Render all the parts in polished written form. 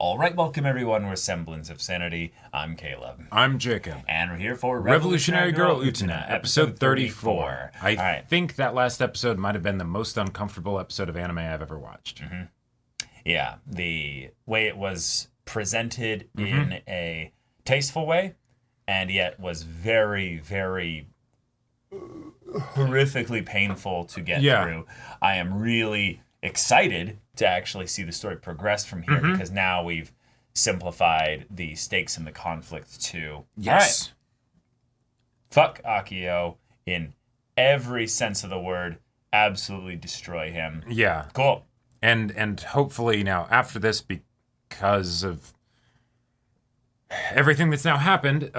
All right, welcome everyone. We're Semblance of Sanity. I'm Caleb. I'm Jacob. And we're here for Revolutionary Girl Utena, episode 34. I right. think that last episode might have been the most uncomfortable episode of anime I've ever watched. Mm-hmm. Yeah, the way it was presented in a tasteful way, and yet was very, very horrifically painful to get through. I am really excited to actually see the story progress from here because now we've simplified the stakes and the conflict to Yes. Fuck Akio in every sense of the word. Absolutely destroy him. Yeah. Cool. And hopefully now after this, because of everything that's now happened,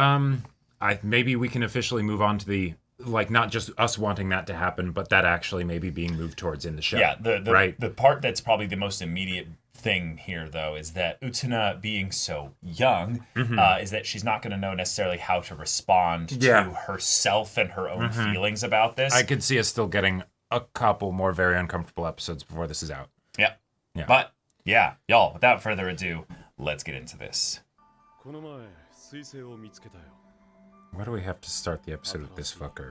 maybe we can officially move on to the, like, not just us wanting that to happen, but that actually maybe being moved towards in the show. Yeah, the part that's probably the most immediate thing here, though, is that Utena, being so young, is that she's not going to know necessarily how to respond to herself and her own feelings about this. I could see us still getting a couple more very uncomfortable episodes before this is out. Yeah. But, yeah, y'all, without further ado, let's get into this. Why do we have to start the episode with this fucker?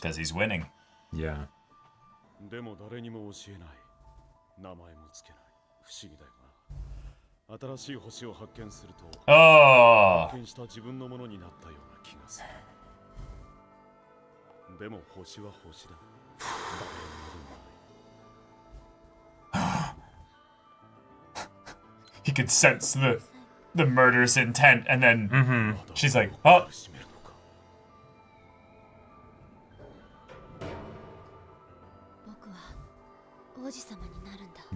Because he's winning. Yeah. Oh! He could sense the murderous intent, and then she's like, oh.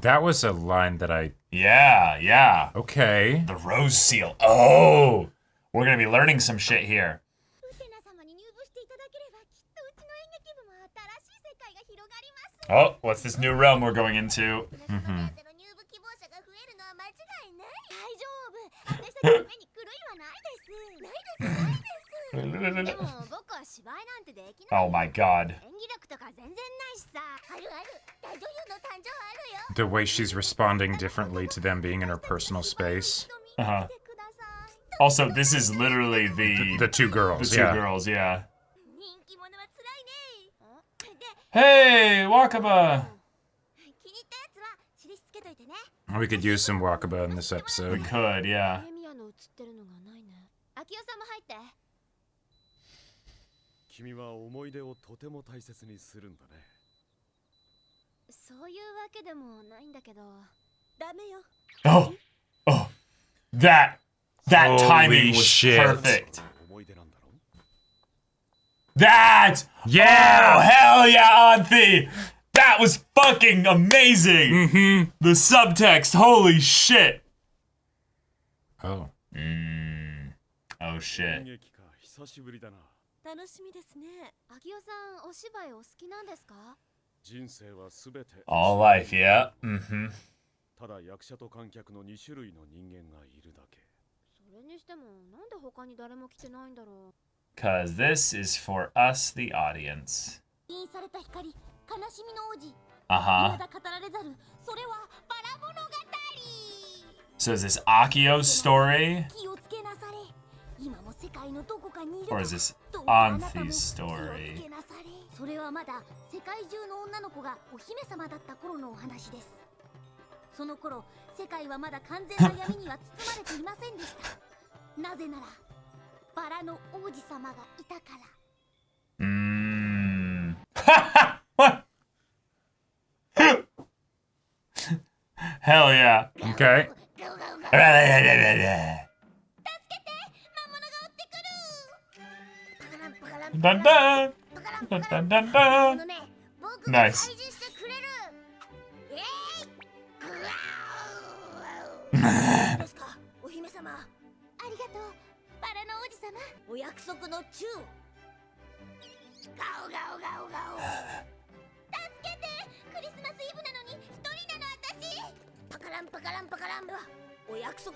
That was a line that I... Yeah. Okay. The rose seal. Oh! We're gonna be learning some shit here. Oh, what's this new realm we're going into? Oh my god. The way she's responding differently to them being in her personal space. Also, this is literally the two girls. The two girls, yeah. Hey, Wakaba! We could use some Wakaba in this episode. We could, yeah. Oh, that timing was perfect. That! Yeah! Oh, hell yeah, Anthi! That was fucking amazing! The subtext, holy shit! Oh. Oh shit. All life, yeah. Because this is for us, the audience. So is this Akio's story? Or is this Anthi's story? Hell yeah. Okay. Dun dun. Dun dun dun dun. Nice.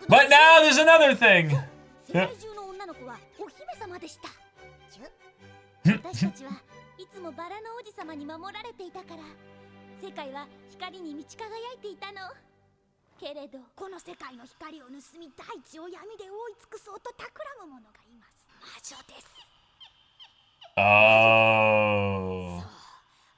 But now there's another thing. けれどこの世界の光を盗み大地を闇で覆い尽くそうと企む者がいます。魔女です。Oh.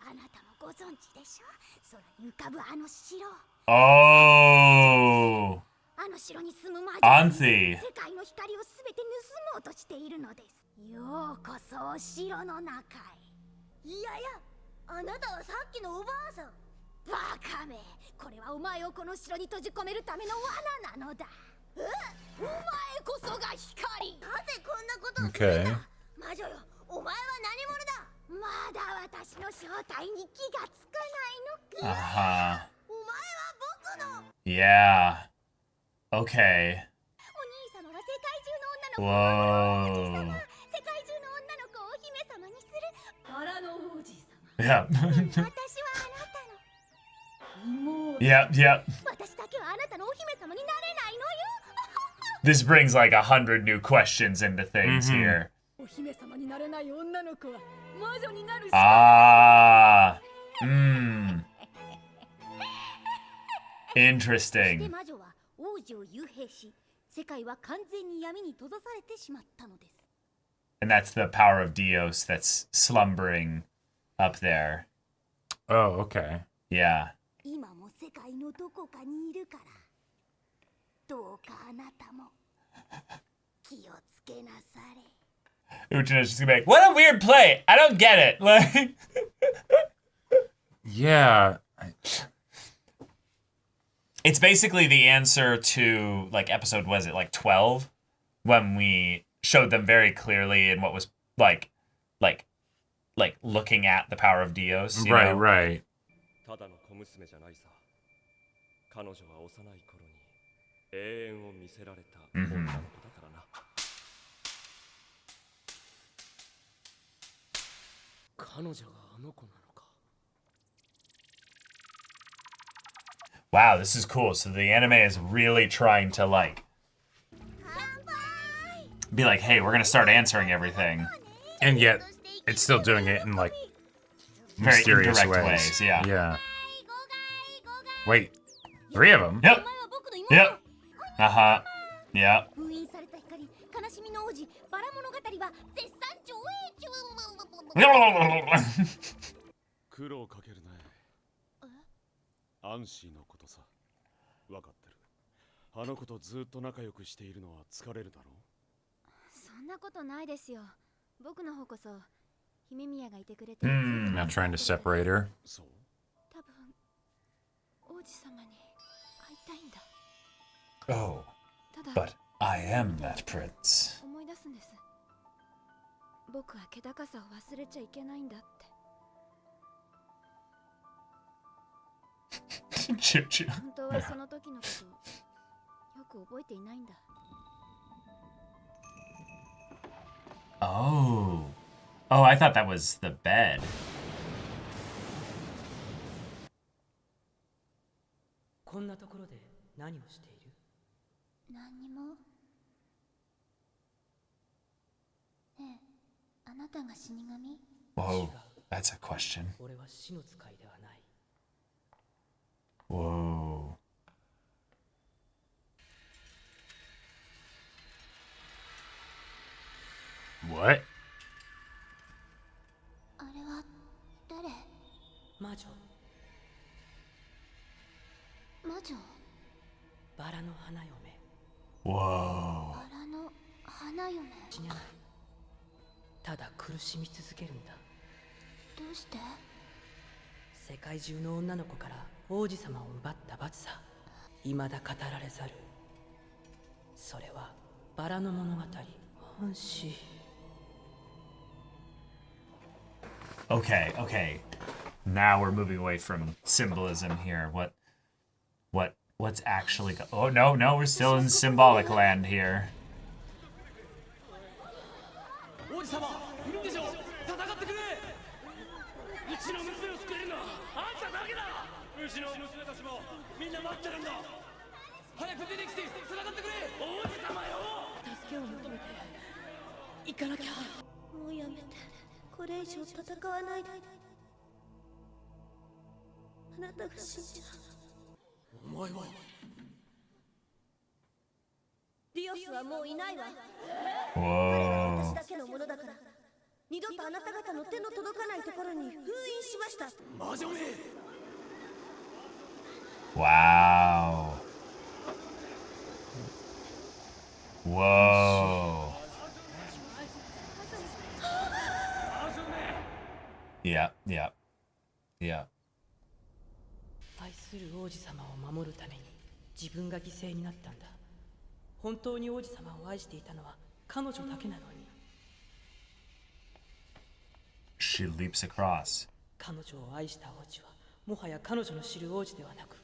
あなたもご存知でしょ。空に浮かぶあの城。Oh. あの城に住む魔女 Auntie. 世界の光をすべて盗もうとしているのです。ようこそお城の中へ。いやいや、あなたはさっきのおばあさん。バカめ、これはお前をこの城に閉じ込めるための罠なのだ。お前こそが光。なぜこんなことをするんだ。魔女よ、お前は何者だ。まだ私の正体に気がつかないのか。お前は僕の。Yeah. Okay. お兄様は世界中の女の子を守る王子様。世界中の女の子をお姫様にするバラの王子様。Yeah. 私はあなたの妹。Yep, yep. 私だけはあなたのお姫様になれないのよ。This brings like 100 new questions into things here. お姫様になれない女の子は魔女になるし。Ah. Interesting. 魔女は王子を幽閉し、世界は完全に闇に閉ざされてしまったのです。And that's the power of Dios that's slumbering up there. Oh, okay. Yeah. 今も世界のどこかにいるから、どうかあなたも気をつけなされ。Utena's just gonna be like, what a weird play! I don't get it! Like, Yeah. it's basically the answer to, like, episode, was it, like, 12? When we showed them very clearly in what was, like, looking at the power of Dios, you know? Right. ただの小娘じゃないさ。彼女は幼い頃に永遠を見せられた女の子だからな。彼女があの子なのか。Wow, this is cool. So the anime is really trying to, like, be like, hey, we're gonna start answering everything. And yet, it's still doing it in, like, Very mysterious indirect ways. yeah. Yeah. Wait, 3 of them? Yep. Yep. Uh-huh. Yep. 封印された光、悲しみの王子、バラ物語は絶賛上映中。苦労かけるね。アンシーのことさ。わかってる。あの子とずっと仲良くしているのは疲れるだろう。そんなことないですよ。僕の方こそ姫宮がいてくれて。Not trying to separate her. そう。多分王子様に会いたいんだ。Oh, but I am that prince. 思い出すんです。僕は気高さを忘れちゃいけないんだって。Choo choo. 本当はその時のことよく覚えていないんだ。Oh. Oh, I thought that was the bed. こんなところで何をしている？何にも。ねえ、あなたが死神？ Whoa, that's a question. 俺は死の使いではない。Whoa. What? あれは誰？魔女。魔女？バラの花嫁。Whoa. バラの花嫁。死ねない。ただ苦しみ続けるんだ。どうして？世界中の女の子から王子様を奪った罰さ。未だ語られざる。それはバラの物語。本誌。Okay, okay. Now we're moving away from symbolism here. What's actually oh no, we're still in symbolic land here. 王子様、いるんでしょ。戦ってくれ。うちの娘を救えるのはあんただけだ。うちの娘たちもみんな待ってるんだ。早く出てきて戦ってくれ。王子様よ。助けを求めて行かなきゃ。もうやめて。これ以上戦わないで。あなたが死んじゃう。お前はオスはもういないわ。 Whoa. 私だけのものだから。二度とあなた方の手の届かないところに封印しました。魔女め Wow. Whoa. Yeah, yeah, yeah. 愛する王子様を守るために自分が犠牲になったんだ。本当に王子様を愛していたのは彼女だけなのに。 She leaps across. 彼女を愛した王子はもはや彼女の知る王子ではなく、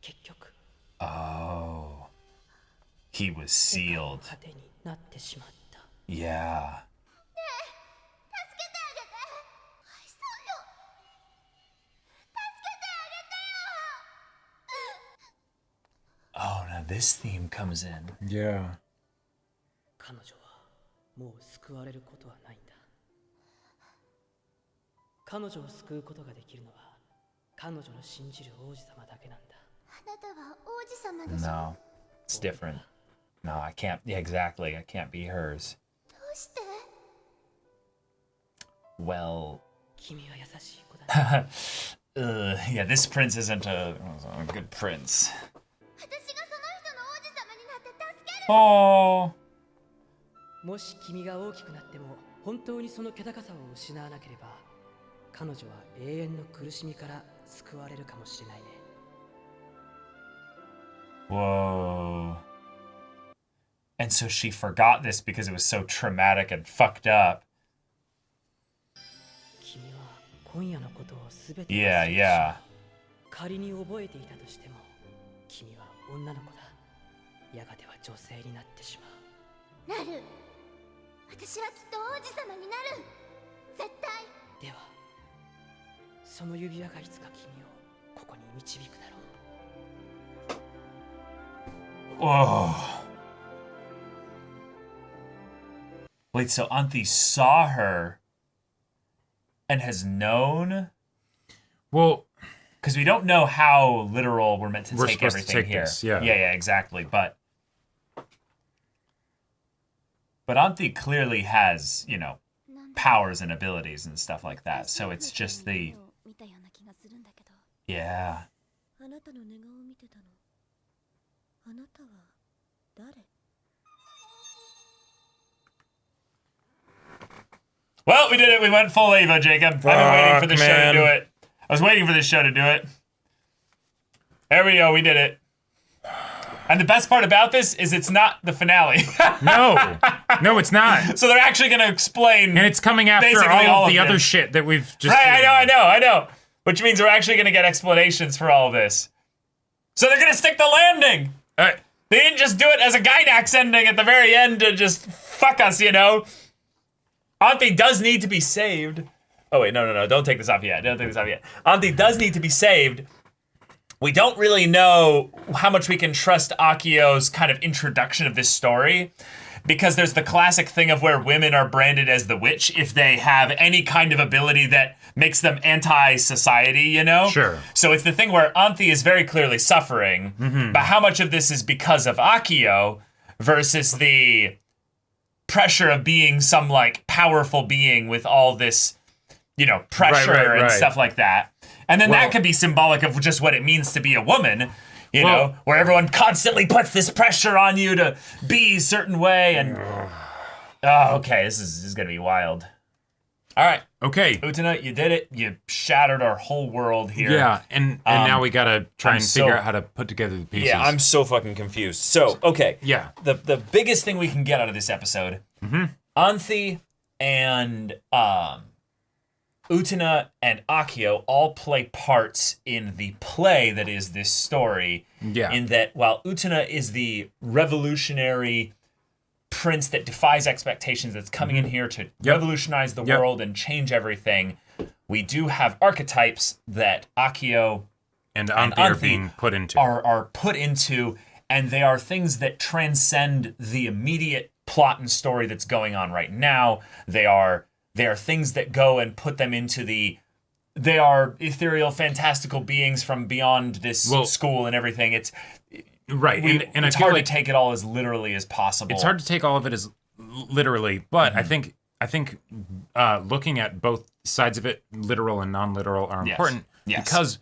結局 Oh. He was 世界の sealed. 果てになってしまった。 Yeah. Oh, now this theme comes in. Yeah. 彼女はもう救われることはないんだ。彼女を救うことができるのは彼女の信じる王子様だけなんだ。あなたは王子様でしょ。 No, it's different. No, I can't. Yeah, exactly. I can't be hers. どうして？ Well, 君は優しい子だね。yeah, this prince isn't a good prince. 私がその人の王子様になって助ける。 Oh. もし君が大きくなっても本当にその気高さを失わなければ、彼女は永遠の苦しみから救われるかもしれないね。 Whoa. And so she forgot this because it was so traumatic and fucked up. 君は今夜のことをすべて Yeah, yeah. 仮に覚えていたとしても、君は女の子だ。やがては女性になってしまう。なる。私はきっと王子様になる。絶対。では、その指輪がいつか君をここに導くだろう。 Whoa. Wait, so Auntie saw her and has known? Well, because we don't know how literal we're meant to We're take supposed to everything take here. this, yeah. yeah, exactly. But Auntie clearly has, you know, powers and abilities and stuff like that. So it's just the 見たような気がするんだけど。 yeah. あなたの寝顔を見てたの。あなたは誰？ Well, we did it. We went full Ava, Jacob. I've been waiting for this show to do it. I was waiting for this show to do it. There we go. We did it. And the best part about this is it's not the finale. No, it's not. So they're actually going to explain. And it's coming after basically all of the it. other shit that we've just Right, seen. I know. Which means we're actually going to get explanations for all of this. So they're going to stick the landing. They didn't just do it as a Gynax ending at the very end to just fuck us, you know? Auntie does need to be saved. Oh, wait, no. Don't take this off yet. Auntie does need to be saved. We don't really know how much we can trust Akio's kind of introduction of this story, because there's the classic thing of where women are branded as the witch if they have any kind of ability that makes them anti-society, you know? Sure. So it's the thing where Auntie is very clearly suffering, but how much of this is because of Akio versus the pressure of being some, like, powerful being with all this, you know, pressure and stuff like that. And then that could be symbolic of just what it means to be a woman, you know, where everyone constantly puts this pressure on you to be a certain way. And oh, okay, this is gonna be wild. All right, Okay. Utena, you did it. You shattered our whole world here. Yeah, and now we gotta try and figure so- out how to put together the pieces. Yeah, I'm so fucking confused. So, okay. Yeah. The biggest thing we can get out of this episode, Anthe and Utena and Akio all play parts in the play that is this story. Yeah. In that while Utena is the revolutionary prince that defies expectations, that's coming in here to revolutionize the world and change everything, we do have archetypes that Akio and Anthe are being put into. are put into, and they are things that transcend the immediate plot and story that's going on right now. They are things that go and put them into they are ethereal, fantastical beings from beyond this school and everything. Right. And I it's feel hard like to take it all as literally as possible. it's hard to take all of it as literally, but I think looking at both sides of it, literal and non-literal, are important because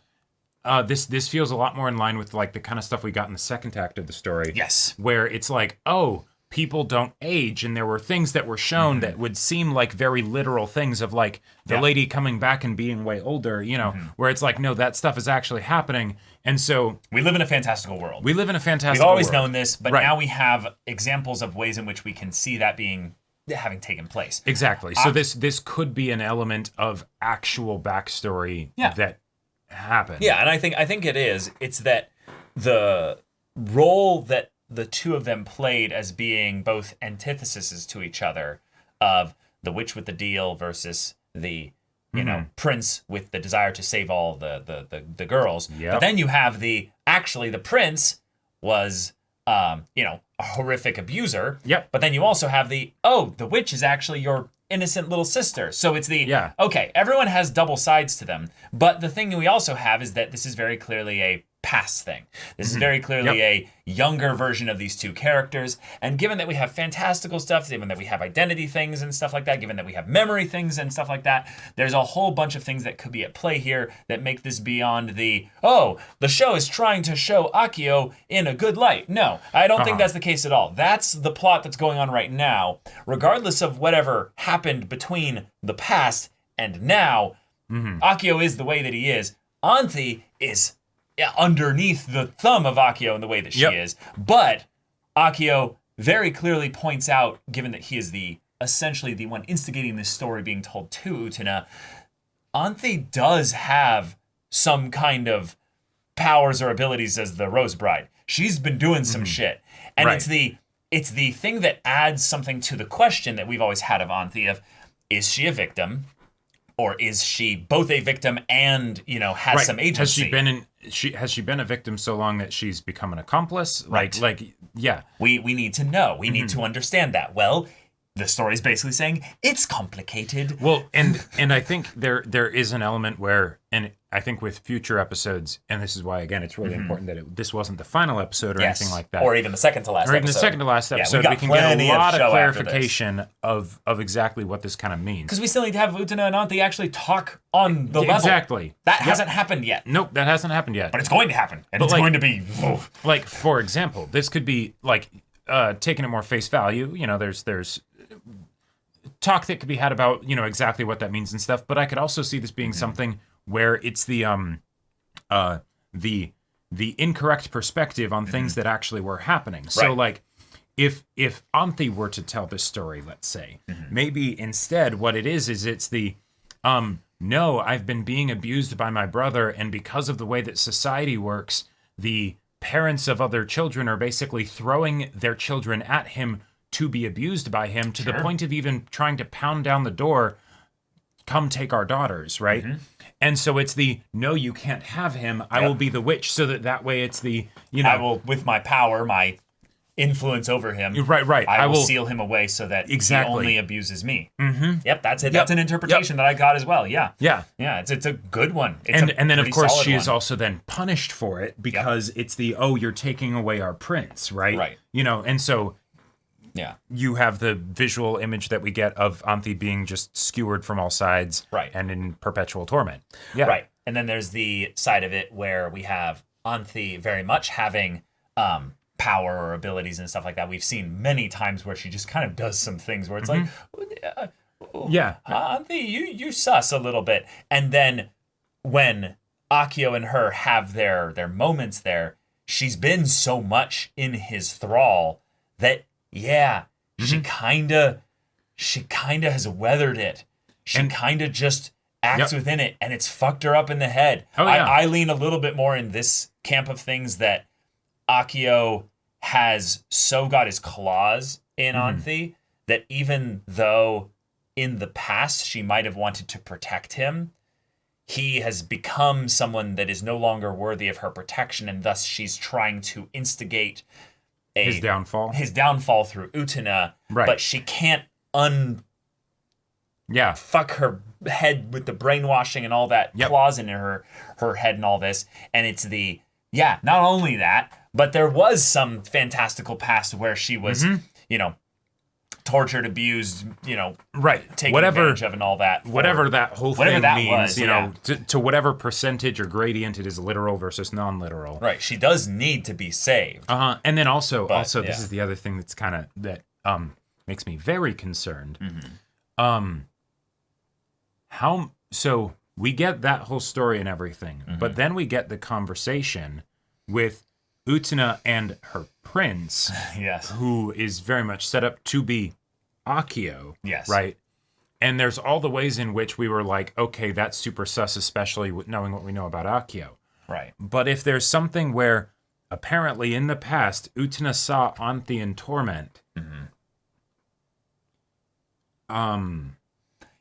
this feels a lot more in line with like the kind of stuff we got in the second act of the story. Yes. Where it's like, oh, people don't age, and there were things that were shown that would seem like very literal things of like the lady coming back and being way older, you know, where it's like, no, that stuff is actually happening. And so we live in a fantastical world. We've always known this, but now we have examples of ways in which we can see that having taken place. Exactly. So this could be an element of actual backstory that happened. Yeah, and I think it is. It's that the role that the two of them played as being both antitheses to each other, of the witch with the deal versus the prince with the desire to save all the girls. But then you have the prince was a horrific abuser. Yep. But then you also have the witch is actually your innocent little sister. So it's okay, everyone has double sides to them. But the thing we also have is that this is very clearly a past thing. This is very clearly a younger version of these two characters. And given that we have fantastical stuff, given that we have identity things and stuff like that, given that we have memory things and stuff like that, there's a whole bunch of things that could be at play here that make this beyond the show is trying to show Akio in a good light. No, I don't think that's the case at all. That's the plot that's going on right now. Regardless of whatever happened between the past and now, Akio is the way that he is. Anthe is underneath the thumb of Akio in the way that she is. But Akio very clearly points out, given that he is essentially the one instigating this story being told to Utena, Anthe does have some kind of powers or abilities as the Rose Bride. She's been doing some shit. And it's the thing that adds something to the question that we've always had of Anthe of, is she a victim? Or is she both a victim and, has some agency? Has she been a victim so long that she's become an accomplice? Right. We need to know. We need to understand that. Well, the story's basically saying it's complicated. Well, and I think there is an element where, and I think with future episodes, and this is why, again, it's really important that this wasn't the final episode or anything like that. Or even the second to last episode. Or even the second to last episode. We can get a lot of clarification of exactly what this kind of means. Because we still need to have Utena and Anthe actually talk on the level. Exactly. That hasn't happened yet. Nope, that hasn't happened yet. But it's going to happen. And it's going to be... Like, for example, this could be, like, taking it more face value. There's talk that could be had about, exactly what that means and stuff. But I could also see this being something where it's the incorrect perspective on things that actually were happening. So like if Anthe were to tell this story, let's say, maybe instead what it is it's the no, I've been being abused by my brother, and because of the way that society works, the parents of other children are basically throwing their children at him to be abused by him, to the point of even trying to pound down the door, come take our daughters, right? And so it's no, you can't have him. I will be the witch, so that way it's I will, with my power, my influence over him. Right. I will seal him away so that he only abuses me. Yep, that's it. Yep. That's an interpretation that I got as well. Yeah. Yeah. It's a good one. And then of course she is also then punished for it because it's you're taking away our prince, right? Right. And so you have the visual image that we get of Anthe being just skewered from all sides, and in perpetual torment. Yeah. Right. And then there's the side of it where we have Anthe very much having power or abilities and stuff like that. We've seen many times where she just kind of does some things where it's like, Anthe, you sus a little bit. And then when Akio and her have their moments there, she's been so much in his thrall that she kind of has weathered it. She kind of just acts within it, and it's fucked her up in the head. I lean a little bit more in this camp of things that Akio has so got his claws in Anthe that even though in the past she might have wanted to protect him, he has become someone that is no longer worthy of her protection, and thus she's trying to instigate his downfall through Utena, but she can't fuck her head with the brainwashing and all that claws in her head and all this. And it's Yeah, not only that, but there was some fantastical past where she was, you know, tortured, abused, you know, taken advantage of and all that. Whatever that whole thing means, was, you know, to whatever percentage or gradient it is literal versus non-literal. Right. She does need to be saved. And then also this is the other thing that's kind of, that makes me very concerned. So we get that whole story and everything, but then we get the conversation with Utena and her prince, who is very much set up to be Akio, right? And there's all the ways in which we were like, okay, that's super sus, especially with knowing what we know about Akio. Right. But if there's something where apparently in the past, Utena saw Anthe in torment.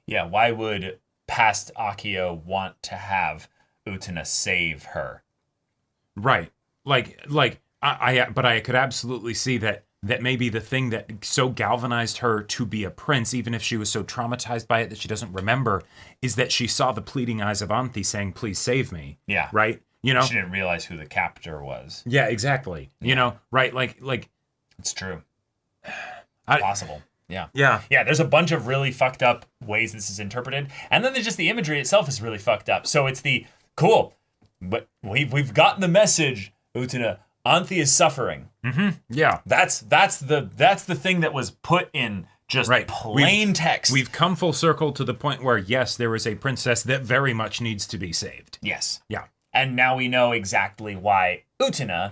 Yeah, why would past Akio want to have Utena save her? Right. But I could absolutely see that maybe the thing that so galvanized her to be a prince, even if she was so traumatized by it that she doesn't remember, is that she saw the pleading eyes of Anthe saying, please save me. Yeah. Right? You know? She didn't realize who the captor was. Yeah, exactly. Yeah. You know, right? Like it's true. Possible. Yeah. Yeah. Yeah, there's a bunch of really fucked up ways this is interpreted. And then there's just the imagery itself is really fucked up. So it's the cool, but we've gotten the message, Utena. Anthe is suffering. Yeah. That's the thing that was put in just plain text. We've come full circle to the point where, yes, there is a princess that very much needs to be saved. Yes. Yeah. And now we know exactly why Utena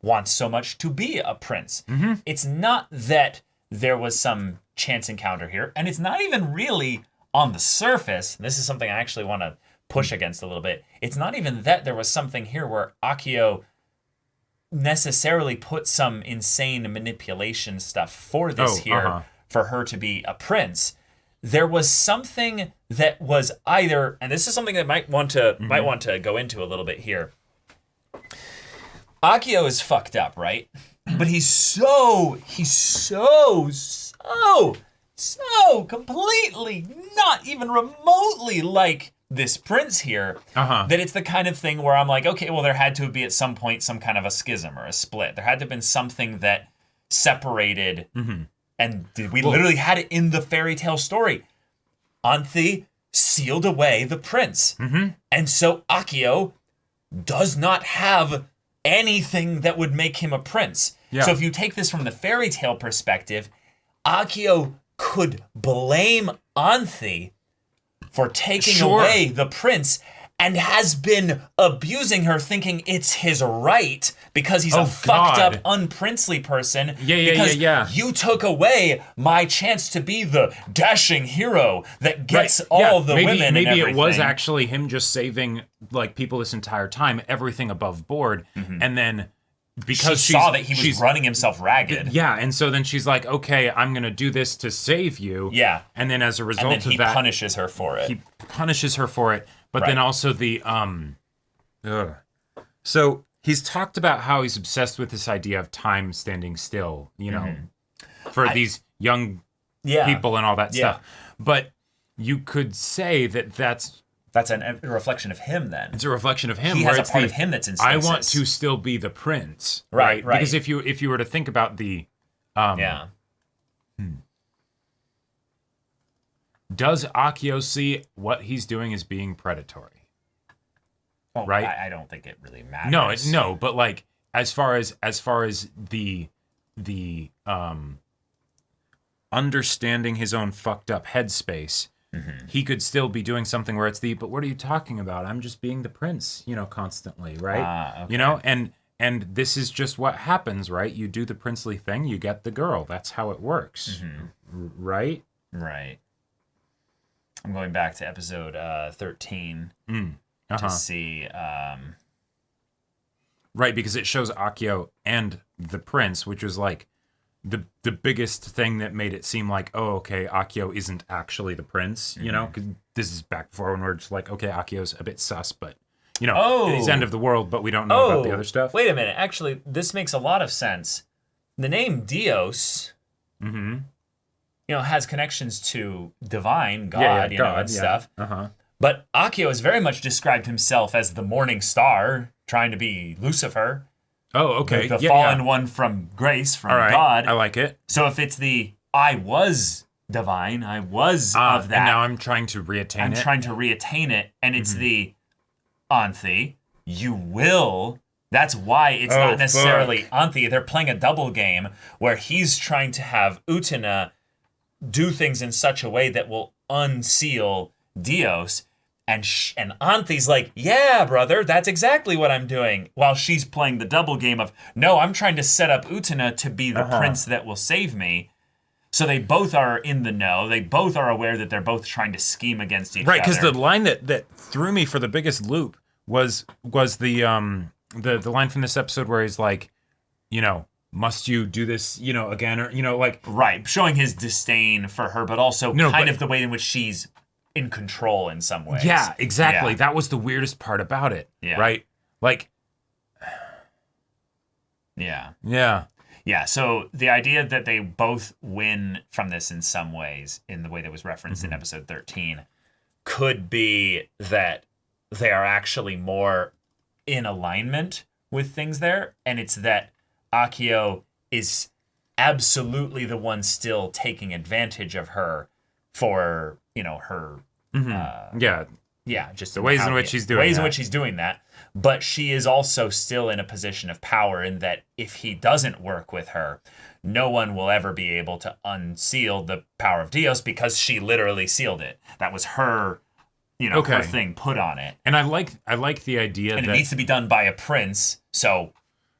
wants so much to be a prince. It's not that there was some chance encounter here, and it's not even really on the surface. This is something I actually want to push against a little bit. It's not even that there was something here where Akio necessarily put some insane manipulation stuff for this for her to be a prince. There was something that was either, and this is something that might want to go into a little bit here. Akio is fucked up, right? But he's so completely not even remotely like this prince here, that it's the kind of thing where I'm like, okay, well, there had to be at some point some kind of a schism or a split. There had to have been something that separated, and we literally had it in the fairy tale story. Anthe sealed away the prince, and so Akio does not have anything that would make him a prince. Yeah. So if you take this from the fairy tale perspective, Akio could blame Anthe for taking away the prince and has been abusing her, thinking it's his right because he's a fucked up, unprincely person. Because you took away my chance to be the dashing hero that gets all the women and everything. Maybe it was actually him just saving like people this entire time, everything above board, and then because she saw that he was running himself ragged. Yeah, and so then she's like, okay, I'm going to do this to save you. Yeah. And then as a result of that... he punishes her for it. He punishes her for it. But then also the... So he's talked about how he's obsessed with this idea of time standing still, you know, for these young people and all that stuff. But you could say that that's a reflection of him, then. It's a reflection of him. He has a part of him that's in stasis. I want to still be the prince. Right. Because if you were to think about the... Does Akio see what he's doing as being predatory? Well, right? I don't think it really matters. No, but like as far as the understanding his own fucked up headspace, he could still be doing something where it's but what are you talking about? I'm just being the prince, you know, constantly, right? You know, and this is just what happens, right? You do the princely thing, you get the girl. That's how it works, right? Right. I'm going back to episode 13 to see... Right, because it shows Akio and the prince, which was like the biggest thing that made it seem like, oh, okay, Akio isn't actually the prince, you know? Because this is back before when we're just like, okay, Akio's a bit sus, but, you know, it's end of the world, but we don't know about the other stuff. Wait a minute. Actually, this makes a lot of sense. The name Dios... you know, has connections to divine, God, you know, and stuff. But Akio has very much described himself as the morning star, trying to be Lucifer. Oh, okay. The fallen one from grace, from God. I like it. So if it's the I was divine, I was of that. And now I'm trying to reattain I'm it. trying to reattain it. And it's the Anthi, you will. That's why it's not necessarily Anthi. They're playing a double game where he's trying to have Utena do things in such a way that will unseal Dios. And Anthi's like, yeah, brother, that's exactly what I'm doing. While she's playing the double game of, no, I'm trying to set up Utena to be the prince that will save me. So they both are in the know. They both are aware that they're both trying to scheme against each other. Right, because the line that threw me for the biggest loop was the line from this episode where he's like, must you do this, again, or like right, showing his disdain for her, but also kind of the way in which she's in control in some ways. Yeah, exactly. Yeah. That was the weirdest part about it. Yeah. Right? Like, yeah. Yeah. Yeah, so the idea that they both win from this in some ways, in the way that was referenced in episode 13, could be that they are actually more in alignment with things there, and it's that Akio is absolutely the one still taking advantage of her for, her... just the ways in which she's doing ways in which she's doing that. But she is also still in a position of power in that if he doesn't work with her, no one will ever be able to unseal the power of Dios because she literally sealed it. That was her, her thing put on it. And I like the idea and that it needs to be done by a prince. So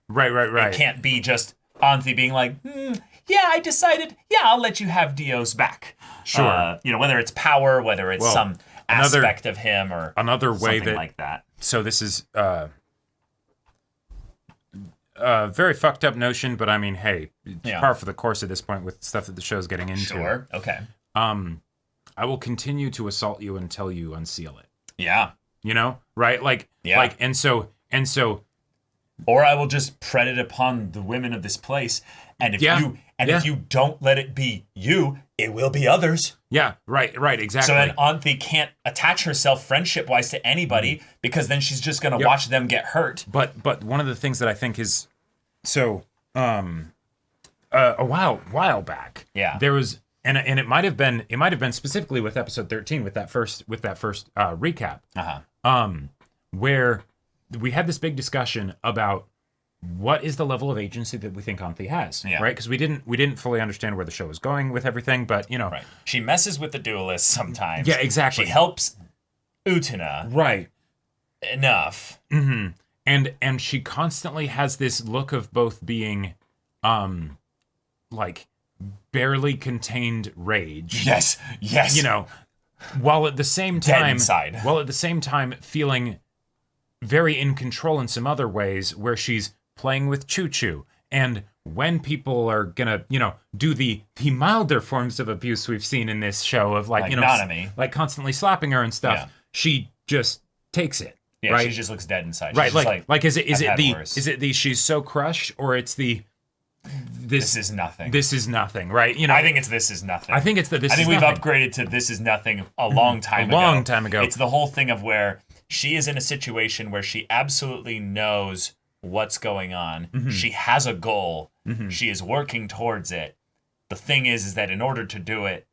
right. It can't be just Anthi being like, yeah, I decided, I'll let you have Dios back. Sure. Whether it's power, whether it's some aspect of him or another way something like that. So this is a very fucked up notion, but I mean, hey, it's par for the course at this point with stuff that the show's getting into. Sure. Okay. I will continue to assault you until you unseal it. Yeah. Right? Like, and so. Or I will just pred it upon the women of this place, and if you don't let it be you, it will be others. Yeah, right, exactly. So then Anthi can't attach herself friendship-wise to anybody because then she's just going to watch them get hurt. But one of the things that I think is so a while back, there was and it might have been specifically with episode 13 with that first recap, where we had this big discussion about what is the level of agency that we think Anthi has, right? Because we didn't fully understand where the show was going with everything, but right. She messes with the duelists sometimes. Yeah, exactly. She helps Utena, right? Enough, and she constantly has this look of both being, like barely contained rage. Yes. While at the same time feeling very in control in some other ways where she's playing with Choo-Choo. And when people are gonna, do the milder forms of abuse we've seen in this show of like like constantly slapping her and stuff, she just takes it. Yeah, right? She just looks dead inside. Right, is it the she's so crushed, or it's the this is nothing. This is nothing, right? I think it's this is nothing. I think it's I think we've upgraded to this is nothing a long time ago. It's the whole thing of where she is in a situation where she absolutely knows what's going on. She has a goal. She is working towards it. The thing is that in order to do it,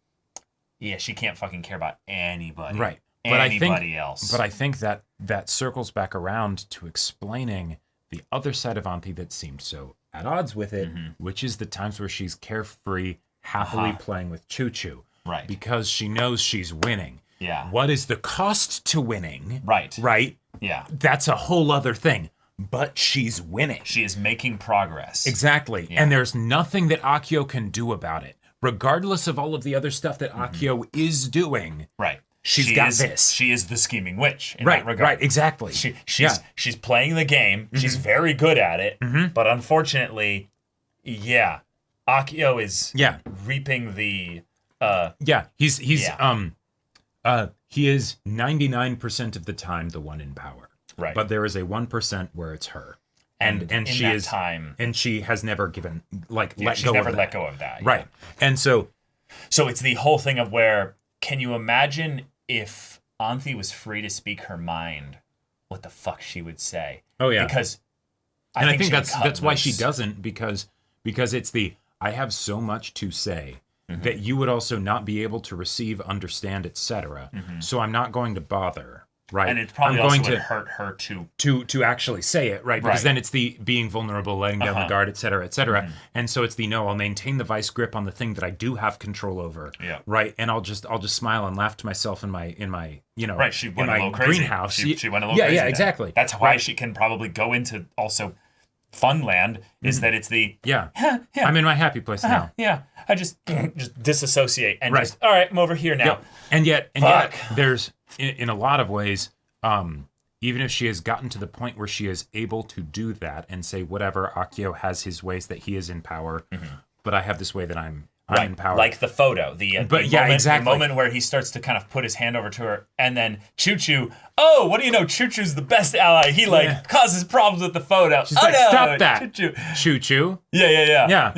she can't fucking care about anybody. Right. Anybody else. But I think that circles back around to explaining the other side of Anthi that seemed so at odds with it, which is the times where she's carefree, happily playing with Choo-Choo. Right. Because she knows she's winning. Yeah. What is the cost to winning? Right. Right? Yeah. That's a whole other thing. But she's winning. She is making progress. Exactly. Yeah. And there's nothing that Akio can do about it. Regardless of all of the other stuff that Akio is doing. Right. She's got this. She is the scheming witch in that regard. Right, exactly. She's playing the game. She's very good at it. But unfortunately, Akio is reaping the he is 99% of the time the one in power. Right. But there is a 1% where it's her. And she has never let go of that. Right. And so it's the whole thing of where, can you imagine if Anthi was free to speak her mind? what the fuck she would say. Oh yeah, because I think she that's why she loose. doesn't, because it's the I have so much to say that you would also not be able to receive, understand, etc. So I'm not going to bother. Right, and it probably I'm also going would to hurt her to actually say it, right? Because then it's the being vulnerable, letting down the guard, et cetera, et cetera. And so it's the no, I'll maintain the vice grip on the thing that I do have control over, right? And I'll just smile and laugh to myself in my right. She went in a my little crazy. greenhouse. She went a little crazy. Yeah, then. exactly. That's why she can probably go into also Funland. Is that it's the I'm in my happy place now. Yeah, I just disassociate and just all right, I'm over here now. Yep. And yet there's in a lot of ways. Even if she has gotten to the point where she is able to do that and say, whatever, Akio has his ways that he is in power, but I have this way that I'm in power. Like the photo, the moment where he starts to kind of put his hand over to her, and then Choo-Choo, oh, what do you know? Choo-Choo's the best ally. He causes problems with the photo. She's like, no, stop that, Choo-Choo. Choo-Choo. Yeah.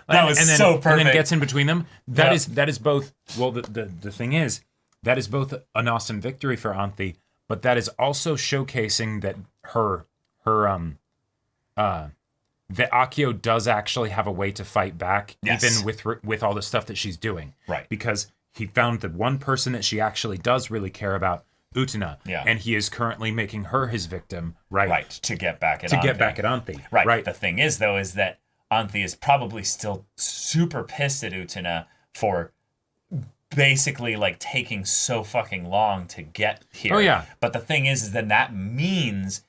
That was so perfect. And then gets in between them. That is both. Well, the thing is, that is both an awesome victory for Anthe. But that is also showcasing that that Akio does actually have a way to fight back, even with all the stuff that she's doing. Right. Because he found the one person that she actually does really care about, Utena. Yeah. And he is currently making her his victim, right? Right, to get back at Anthe. Right. Right. The thing is, though, is that Anthe is probably still super pissed at Utena for basically like taking so fucking long to get here. Oh yeah. But the thing is then that means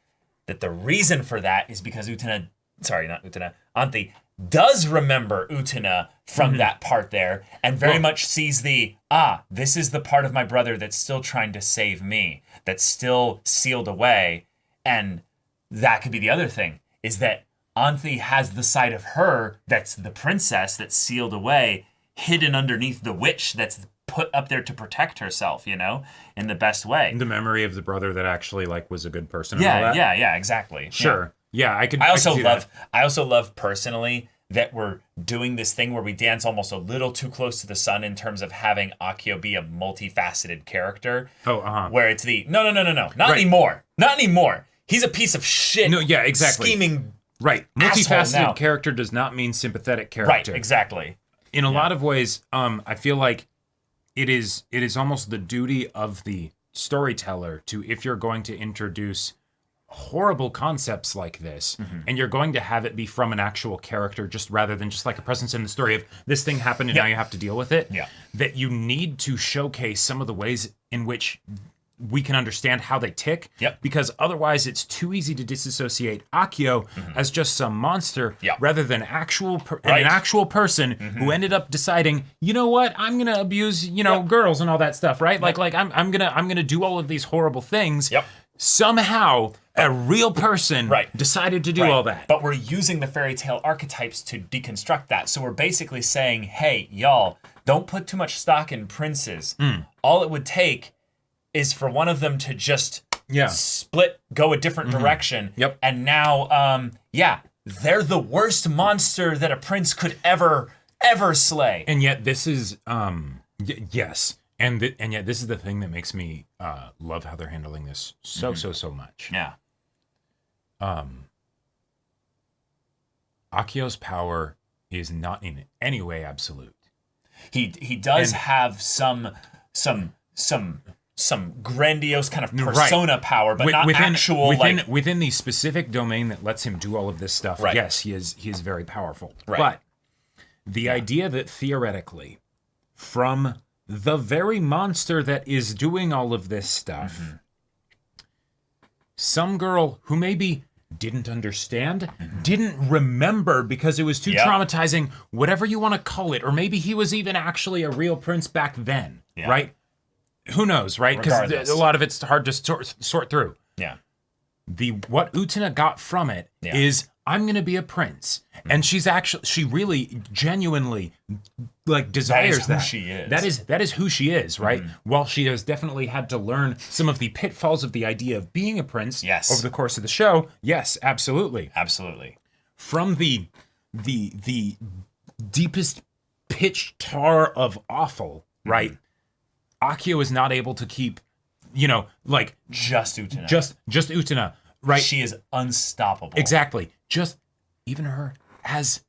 that the reason for that is because Anthe does remember Utena from that part there and very much sees this is the part of my brother that's still trying to save me, that's still sealed away. And that could be the other thing, is that Anthe has the side of her that's the princess that's sealed away, hidden underneath the witch that's put up there to protect herself, in the best way. The memory of the brother that actually was a good person. And all that. Yeah, exactly. Sure. Yeah, I also love personally that we're doing this thing where we dance almost a little too close to the sun in terms of having Akio be a multifaceted character. Where it's not anymore. Not anymore. He's a piece of shit. No, yeah, exactly. Scheming. Right. Multifaceted character does not mean sympathetic character. Right, exactly. In a lot of ways, I feel like it is almost the duty of the storyteller to, if you're going to introduce horrible concepts like this, and you're going to have it be from an actual character, just rather than just like a presence in the story of this thing happened and now you have to deal with it, that you need to showcase some of the ways in which we can understand how they tick, because otherwise it's too easy to disassociate Akio as just some monster rather than an actual person who ended up deciding, you know what, I'm gonna abuse girls and all that stuff, right? Like I'm gonna do all of these horrible things. Somehow a real person decided to do all that. But we're using the fairy tale archetypes to deconstruct that. So we're basically saying, hey, y'all, don't put too much stock in princes. All it would take is for one of them to just split, go a different direction. And now, they're the worst monster that a prince could ever slay. And yet this is, yes. And yet this is the thing that makes me love how they're handling this so much. Yeah. Akio's power is not in any way absolute. He does have some grandiose kind of persona power, but not actual within the specific domain that lets him do all of this stuff. Yes, he is very powerful. But the idea that theoretically, from the very monster that is doing all of this stuff, some girl who maybe didn't understand, didn't remember because it was too traumatizing, whatever you want to call it, or maybe he was even actually a real prince back then, right? Who knows, right? Because a lot of it's hard to sort through. Yeah. What Utena got from it is, I'm going to be a prince. And she really genuinely desires that. That is who she is, right? While she has definitely had to learn some of the pitfalls of the idea of being a prince over the course of the show. Yes, absolutely. Absolutely. From the deepest pitch tar of awful, right? Akio is not able to keep like Just Utena. just Utena, right? She is unstoppable. Exactly. Just even her as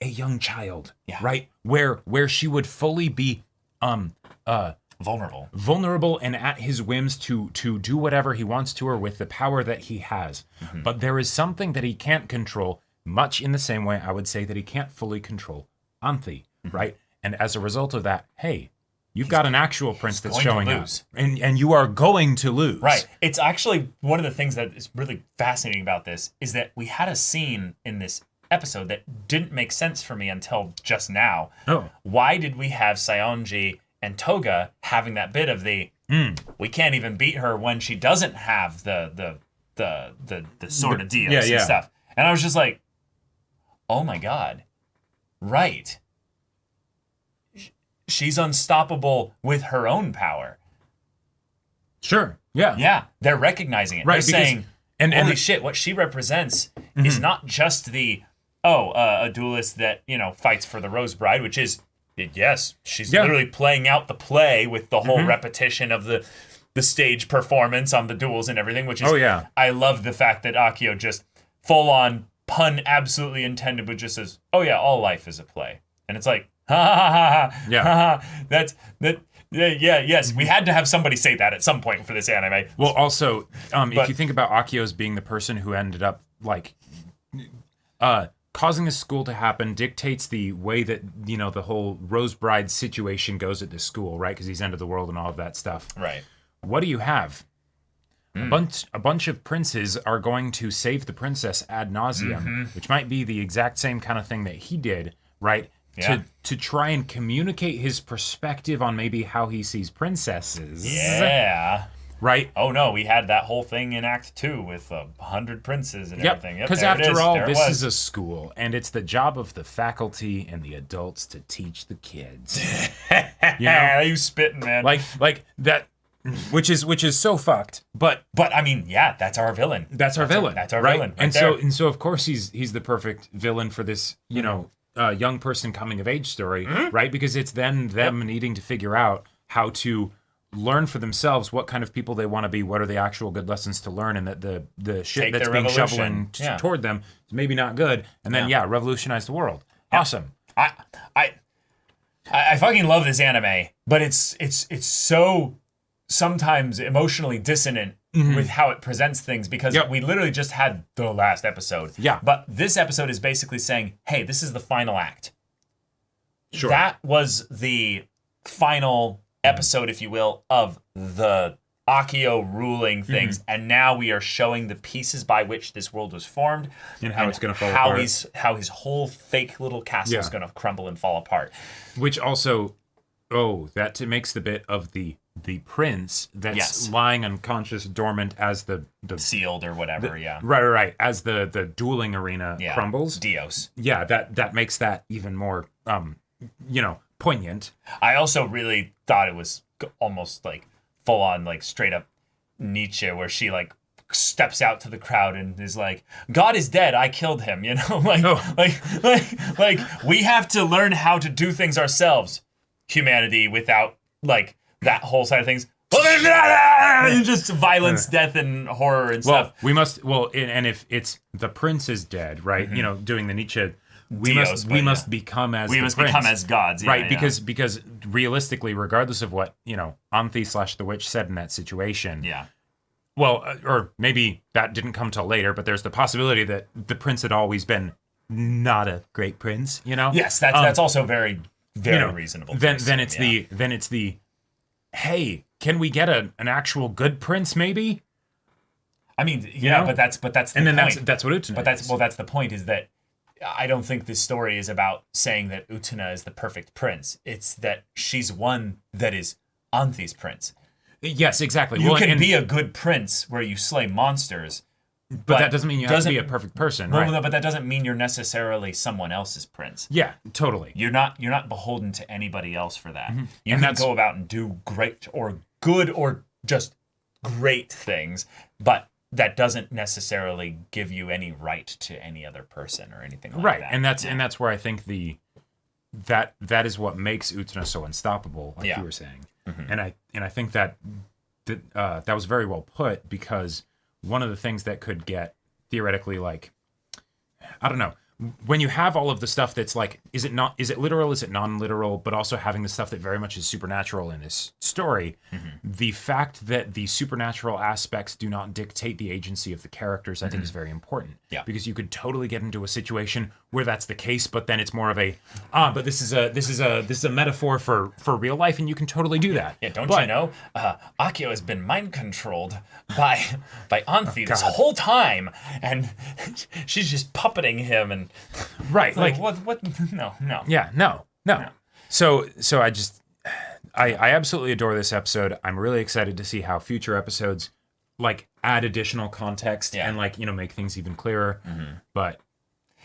a young child, Yeah. right? Where she would fully be vulnerable and at his whims to do whatever he wants to her with the power that he has. Mm-hmm. But there is something that he can't control, much in the same way I would say that he can't fully control Anthe, Mm-hmm. right? And as a result of that, hey, you've got an actual prince that's going to showing up. lose. And you are going to lose. Right. It's actually one of the things that is really fascinating about this is that we had a scene in this episode that didn't make sense for me until just now. Oh. Why did we have Saionji and Toga having that bit of we can't even beat her when she doesn't have the sword of Dios and stuff. And I was just like, oh my God. Right. She's unstoppable with her own power. Sure. Yeah. Yeah, they're recognizing it. Right, They're because- saying, and holy shit, what she represents is not just a duelist that, fights for the Rose Bride, which is, yes, she's literally playing out the play with the whole repetition of the stage performance on the duels and everything, which is, I love the fact that Akio just full on pun absolutely intended, but just says, oh yeah, all life is a play. And it's like, ha ha ha ha, Yeah. ha, ha. Yes, we had to have somebody say that at some point for this anime. Well, also, if you think about Akio as being the person who ended up causing this school to happen, dictates the way that the whole Rose Bride situation goes at this school, right? Because he's end of the world and all of that stuff. Right. What do you have? A bunch of princes are going to save the princess ad nauseum, which might be the exact same kind of thing that he did, right? Yeah. To try and communicate his perspective on maybe how he sees princesses. Yeah. Right? Oh no, we had that whole thing in Act 2 with 100 princes and everything. Yep, because there it after is. all, There it this was. is a school, and it's the job of the faculty and the adults to teach the kids. You spitting, man. like that, which is so fucked. But I mean, yeah, that's our villain. that's our villain. That's our right? villain. Right And there. so of course he's the perfect villain for this, young person coming of age story, right? Because it's then them needing to figure out how to learn for themselves what kind of people they want to be, what are the actual good lessons to learn, and that the shit Take that's their being revolution. shoveled toward them is maybe not good, and then revolutionize the world. Awesome. I fucking love this anime, but it's so sometimes emotionally dissonant with how it presents things because we literally just had the last episode. Yeah. But this episode is basically saying, hey, this is the final act. Sure. That was the final episode, if you will, of the Akio ruling things, and now we are showing the pieces by which this world was formed And how it's gonna fall how apart. how his whole fake little castle is Yeah. going to crumble and fall apart. Which also, that makes the bit of the prince that's lying unconscious, dormant as the Sealed or whatever, right, as the dueling arena crumbles. Dios. Yeah, that makes that even more, poignant. I also really thought it was almost like full on, like straight up Nietzsche, where she like steps out to the crowd and is like, God is dead, I killed him, like we have to learn how to do things ourselves, humanity, without like that whole side of things. Just violence, death, and horror and stuff. We must, and if it's the prince is dead, right? Doing the Nietzsche, we Dios, must become as we the must prince. become as gods, right? Because realistically, regardless of what Anthe / the witch said in that situation, well, or maybe that didn't come till later, but there's the possibility that the prince had always been not a great prince, Yes, that's also very, very reasonable. Then it's the hey, can we get an actual good prince maybe? I mean, but that's the and then point. that's what Utena But is. that's the point, is that I don't think this story is about saying that Utena is the perfect prince. It's that she's one that is Anthe's prince. Yes, exactly. You can be a good prince where you slay monsters, but that doesn't mean you have to be a perfect person, right? No, but that doesn't mean you're necessarily someone else's prince. Yeah, totally. You're not beholden to anybody else for that. You And can go about and do great or good or just great things, but that doesn't necessarily give you any right to any other person or anything like that. And that's where I think that is what makes Utena so unstoppable, like you were saying. And I think that that was very well put, because one of the things that could get theoretically, like, I don't know, when you have all of the stuff that's like, is it literal, is it non-literal, but also having the stuff that very much is supernatural in this story, the fact that the supernatural aspects do not dictate the agency of the characters, I think is very important. Yeah. Because you could totally get into a situation where that's the case, but then it's more of a, but this is a metaphor for real life, and you can totally do that. Yeah, you know, Akio has been mind controlled by Anthe this whole time, and she's just puppeting him, and right, like what? No. Yeah, no. So I absolutely adore this episode. I'm really excited to see how future episodes like add additional context and like, you know, make things even clearer. But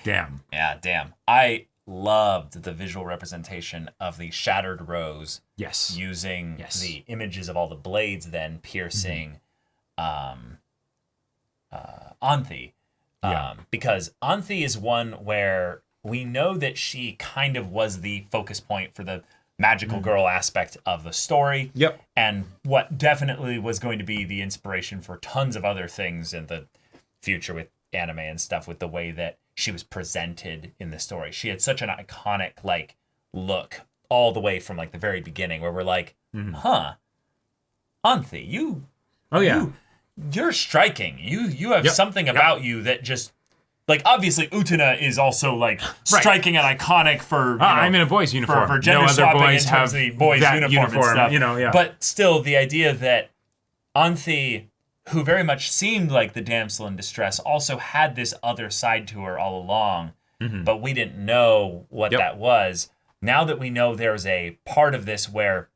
damn. Yeah, damn. I loved the visual representation of the shattered rose. Yes. Using the images of all the blades then piercing Anthe. Because Anthe is one where we know that she kind of was the focus point for the magical girl aspect of the story. Yep. And what definitely was going to be the inspiration for tons of other things in the future with anime and stuff, with the way that she was presented in the story. She had such an iconic like look all the way from like the very beginning, where we're like, Anthe, you're striking. You have something about you that just, like, obviously Utena is also like striking and iconic for. You know, I'm in a boys' uniform. For gender swapping in terms of the boys' uniform and stuff. You know, But still, the idea that Anthe, who very much seemed like the damsel in distress, also had this other side to her all along, but we didn't know what that was. Now that we know there's a part of this where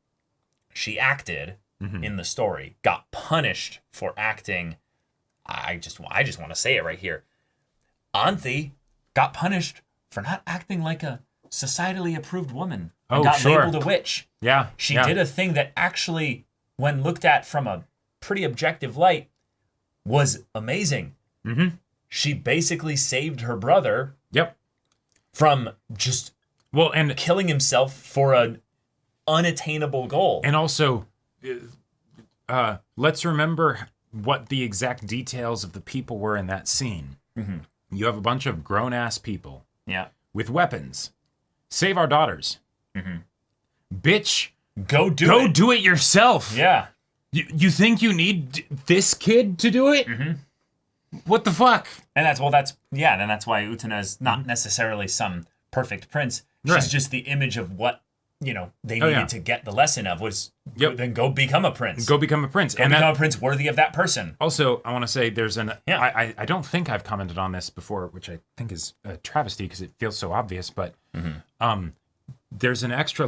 she acted in the story, got punished for acting. I just want to say it right here. Anthe got punished for not acting like a societally approved woman and got labeled a witch. Yeah. She did a thing that actually, when looked at from a pretty objective light, was amazing. She basically saved her brother from just killing himself for an unattainable goal. And also, let's remember what the exact details of the people were in that scene. You have a bunch of grown-ass people with weapons. Save our daughters. Bitch, go do it yourself. Yeah. You think you need this kid to do it? What the fuck? And that's why Utena is not necessarily some perfect prince. She's just the image of what, you know, they needed to get the lesson of, was then go become a prince. Go become a prince. Become a prince worthy of that person. Also, I want to say there's I don't think I've commented on this before, which I think is a travesty because it feels so obvious, but there's an extra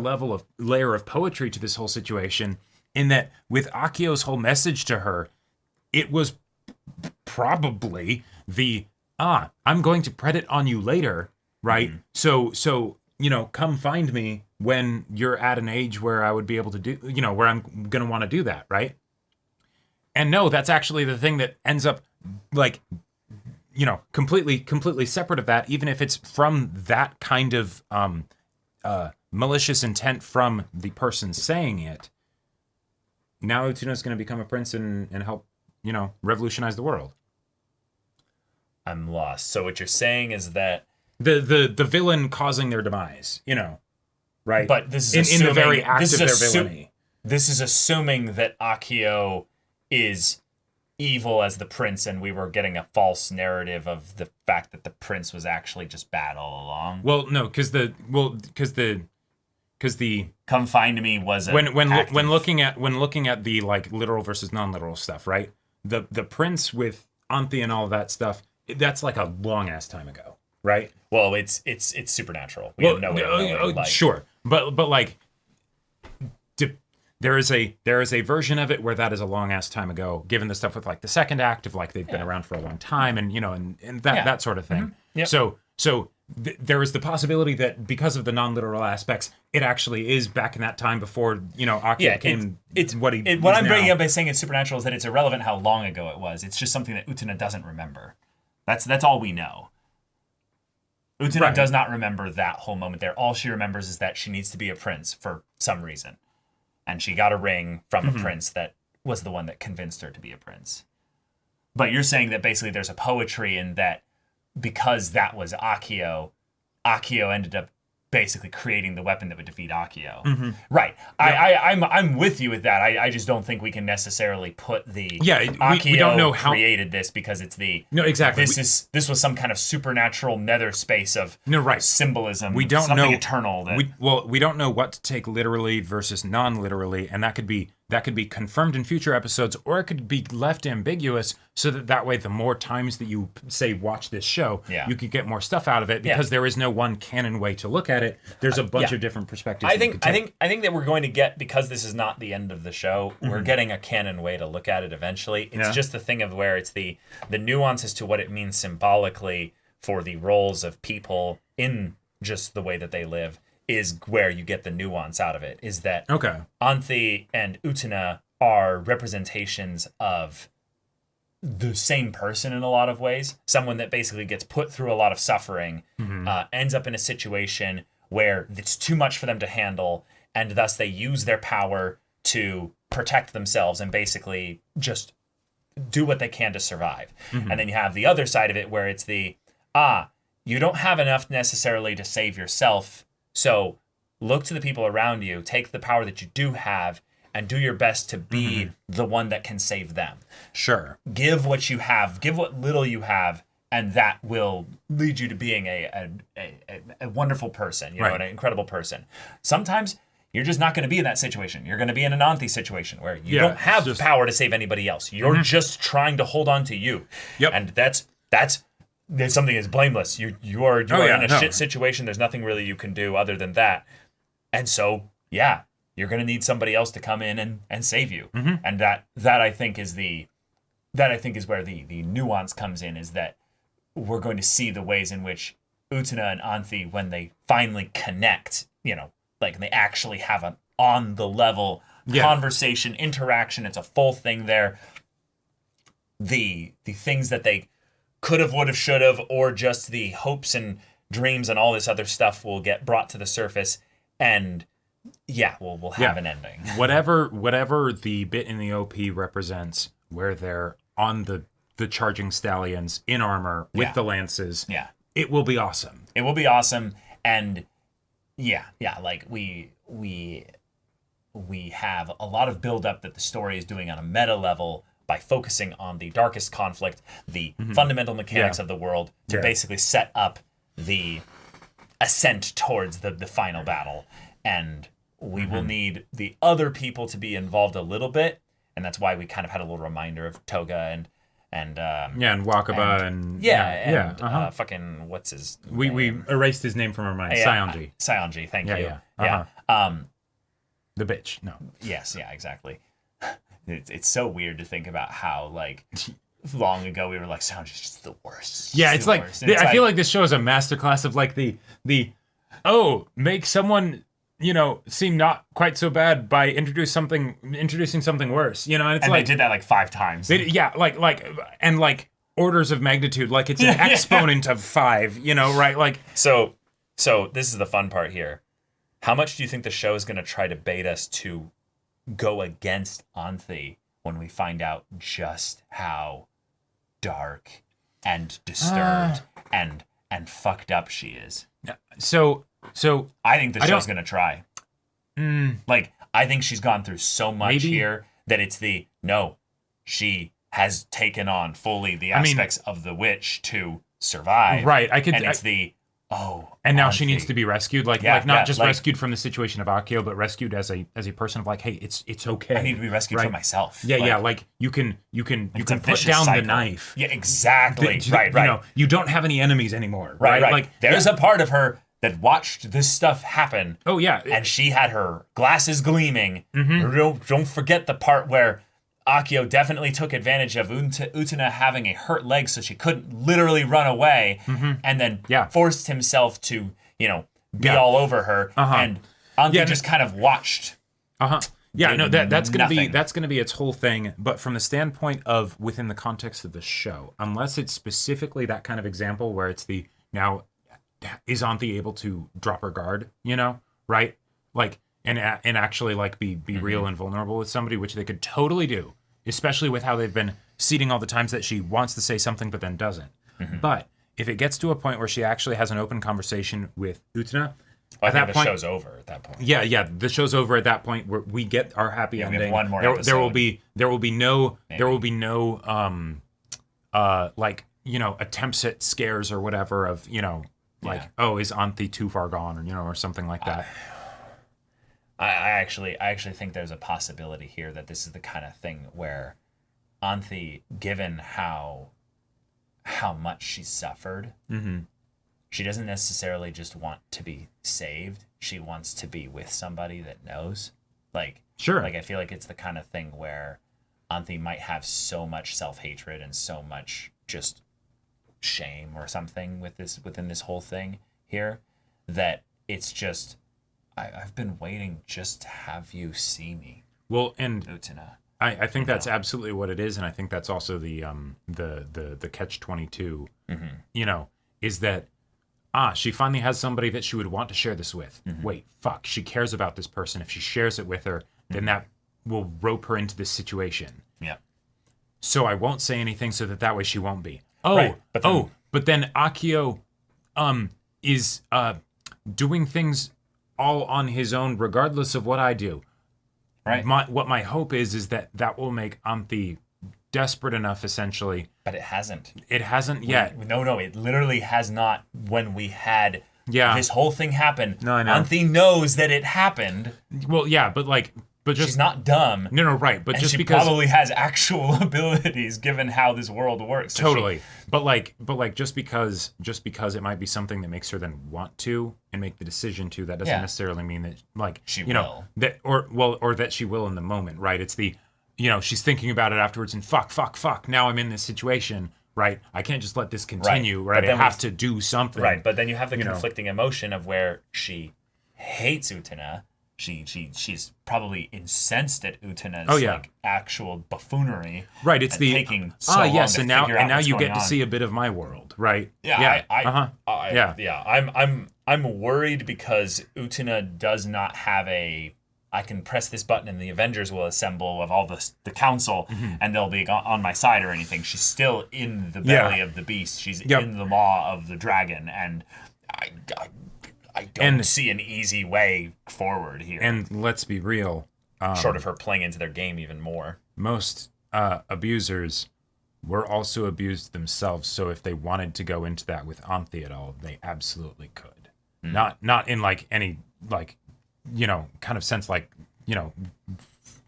layer of poetry to this whole situation, in that with Akio's whole message to her, it was probably the, I'm going to pret it on you later, right? So, you know, come find me when you're at an age where I would be able to do, you know, where I'm going to want to do that, right? And no, that's actually the thing that ends up, like, you know, completely separate of that, even if it's from that kind of malicious intent from the person saying it. Now Utena's going to become a prince and help, you know, revolutionize the world. I'm lost. So what you're saying is that the villain causing their demise, you know, right? But this is in the very act of their villainy. This is assuming that Akio is evil as the prince, and we were getting a false narrative of the fact that the prince was actually just bad all along. Well, no, because the come find me was when looking at the like literal versus non-literal stuff, right? The prince with Anthe and all of that stuff, that's like a long ass time ago, right? Well, it's supernatural. We have no way of knowing, like, sure, but like there is a version of it where that is a long ass time ago, given the stuff with like the second act of like they've been around for a long time, and you know, and that sort of thing. Yep. So there is the possibility that because of the non-literal aspects, it actually is back in that time before, you know, Akio became what I'm bringing up by saying it's supernatural is that it's irrelevant how long ago it was. It's just something that Utena doesn't remember. That's all we know. Utena does not remember that whole moment there. All she remembers is that she needs to be a prince for some reason. And she got a ring from a prince that was the one that convinced her to be a prince. But you're saying that basically there's a poetry in that because that was Akio ended up basically creating the weapon that would defeat Akio. Mm-hmm. Right. Yeah. I'm with you with that. I just don't think we can necessarily put the Akio we don't know how created this because it's the no exactly this was some kind of supernatural nether space of symbolism. We don't something know eternal. That, we don't know what to take literally versus non-literally, and that could be confirmed in future episodes, or it could be left ambiguous so that way the more times that you say watch this show, you could get more stuff out of it because there is no one canon way to look at it. There's a bunch of different perspectives. I think that we're going to get, because this is not the end of the show, we're getting a canon way to look at it eventually. It's just the thing of where it's the nuance as to what it means symbolically for the roles of people in just the way that they live is where you get the nuance out of it. Is that Anthe and Utena are representations of the same person in a lot of ways. Someone that basically gets put through a lot of suffering, ends up in a situation where it's too much for them to handle, and thus they use their power to protect themselves and basically just do what they can to survive. And then you have the other side of it where it's you don't have enough necessarily to save yourself, so look to the people around you, take the power that you do have, and do your best to be the one that can save them. Sure. Give what you have, give what little you have, and that will lead you to being a wonderful person, you know, an incredible person. Sometimes you're just not going to be in that situation. You're going to be in an Anthe situation where you don't have power to save anybody else. You're just trying to hold on to you. And that's something that's blameless. You are in a shit situation. There's nothing really you can do other than that. And so, you're going to need somebody else to come in and save you. And that I think is where the nuance comes in, is that we're going to see the ways in which Utena and Anthe, when they finally connect, you know, like they actually have an on the level conversation, interaction. It's a full thing there. The things that they could have, would have, should have, or just the hopes and dreams and all this other stuff will get brought to the surface, and we'll have an ending. Whatever the bit in the OP represents, where they're on the charging stallions in armor with the lances, it will be awesome. It will be awesome, and like we have a lot of build-up that the story is doing on a meta level by focusing on the darkest conflict, the fundamental mechanics of the world, to basically set up the ascent towards the final battle. And we will need the other people to be involved a little bit, and that's why we kind of had a little reminder of Toga and Wakaba and fucking what's his name? We erased his name from our mind. Sayonji, thank you. The bitch. No. Yes, exactly. It's so weird to think about how, like, long ago we were like, Sayonji's just the worst. It's like I feel like this show is a masterclass of like the make someone, you know, seem not quite so bad by introducing something worse, you know, and they did that like 5 times. Like orders of magnitude, like it's an exponent of 5, you know, right? Like so this is the fun part here. How much do you think the show is going to try to bait us to go against Anthe when we find out just how dark and disturbed and fucked up she is? So I think the show's gonna try. Like, I think she's gone through so much here that it's she has taken on fully the aspects of the witch to survive. Right. And now she needs to be rescued, not just rescued from the situation of Akio, but rescued as a person of like, hey, it's okay. I need to be rescued from myself. Like you can put down the knife. Yeah, exactly. Right. You know, you don't have any enemies anymore. Right. Like there's a part of her that watched this stuff happen. Oh yeah. And she had her glasses gleaming. Don't forget the part where Akio definitely took advantage of Utena having a hurt leg so she couldn't literally run away, and then forced himself to, you know, be all over her, and Anthe just kind of watched. That's gonna be its whole thing. But from the standpoint of within the context of the show, unless it's specifically that kind of example where it's is Anthe able to drop her guard, you know, right? Like and actually like be real and vulnerable with somebody, which they could totally do, especially with how they've been seeding all the times that she wants to say something but then doesn't. But if it gets to a point where she actually has an open conversation with Utena, I think the show's over at that point. Yeah, the show's over at that point where we get our happy ending. We have one more there episode. There will be no like, you know, attempts at scares or whatever of, you know, like, oh, is Anthe too far gone, or, you know, or something like that. I actually think there's a possibility here that this is the kind of thing where Anthe, given how much she suffered, she doesn't necessarily just want to be saved. She wants to be with somebody that knows. Like, sure. Like, I feel like it's the kind of thing where Anthe might have so much self-hatred and so much just shame or something within this whole thing here, that it's just, I've been waiting just to have you see me. Well, and Utena. I think that's absolutely what it is, and I think that's also the catch-22. You know, is that she finally has somebody that she would want to share this with. Wait, fuck, she cares about this person. If she shares it with her, then that will rope her into this situation. Yeah. So I won't say anything so that way she won't be. Oh, right, but then Akio is doing things all on his own regardless of what I do. Right. What my hope is that will make Anthe desperate enough, essentially. But it hasn't. It hasn't yet. No, it literally has not. When we had this whole thing happen, No, I know. Anthe knows that it happened. Well, yeah, but just She's not dumb. No, right. But And just she because probably has actual abilities given how this world works. So totally. But just because it might be something that makes her then want to and make the decision to, that doesn't necessarily mean that, like, she you know, that or that she will in the moment, right? It's the, you know, she's thinking about it afterwards and fuck. Now I'm in this situation, right? I can't just let this continue, right? I have to do something. Right, but then you have the conflicting emotion of where she hates Utena. She's probably incensed at Utena's like actual buffoonery. Right, it's the taking so long to and now figure out what's you get going to on. see a bit of my world, right? I'm worried because Utena does not have I can press this button and the Avengers will assemble of all the council and they'll be on my side or anything. She's still in the belly of the beast. She's in the maw of the dragon, and I don't see an easy way forward here. And let's be real. Short of her playing into their game even more. Most abusers were also abused themselves, so if they wanted to go into that with Anthe at all, they absolutely could. Not in like any, like, you know, kind of sense, like, you know,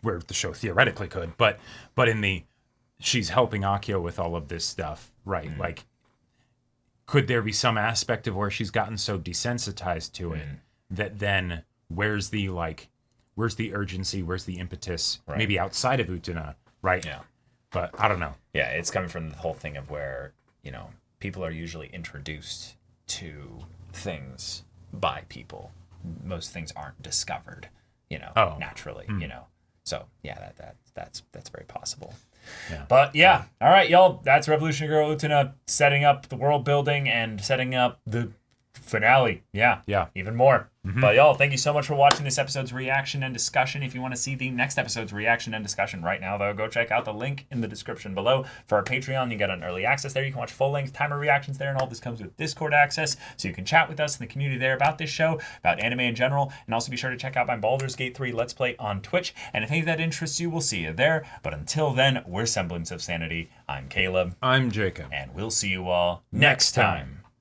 where the show theoretically could, but in the, she's helping Akio with all of this stuff, right? Like, could there be some aspect of where she's gotten so desensitized to it that then where's the urgency, where's the impetus, maybe outside of Utena, right? Yeah. But I don't know. Yeah, it's coming from the whole thing of where, you know, people are usually introduced to things by people. Most things aren't discovered, you know, naturally, you know. So yeah, that's very possible. Yeah. But yeah, all right, y'all. That's Revolutionary Girl Utena setting up the world building and setting up the finale. Yeah. Even more. But y'all, thank you so much for watching this episode's reaction and discussion. If you want to see the next episode's reaction and discussion right now, though, go check out the link in the description below for our Patreon. You get an early access there. You can watch full-length timer reactions there, and all this comes with Discord access, so you can chat with us in the community there about this show, about anime in general, and also be sure to check out my Baldur's Gate 3 Let's Play on Twitch. And if any of that interests you, we'll see you there. But until then, we're Semblance of Sanity. I'm Caleb. I'm Jacob. And we'll see you all next time.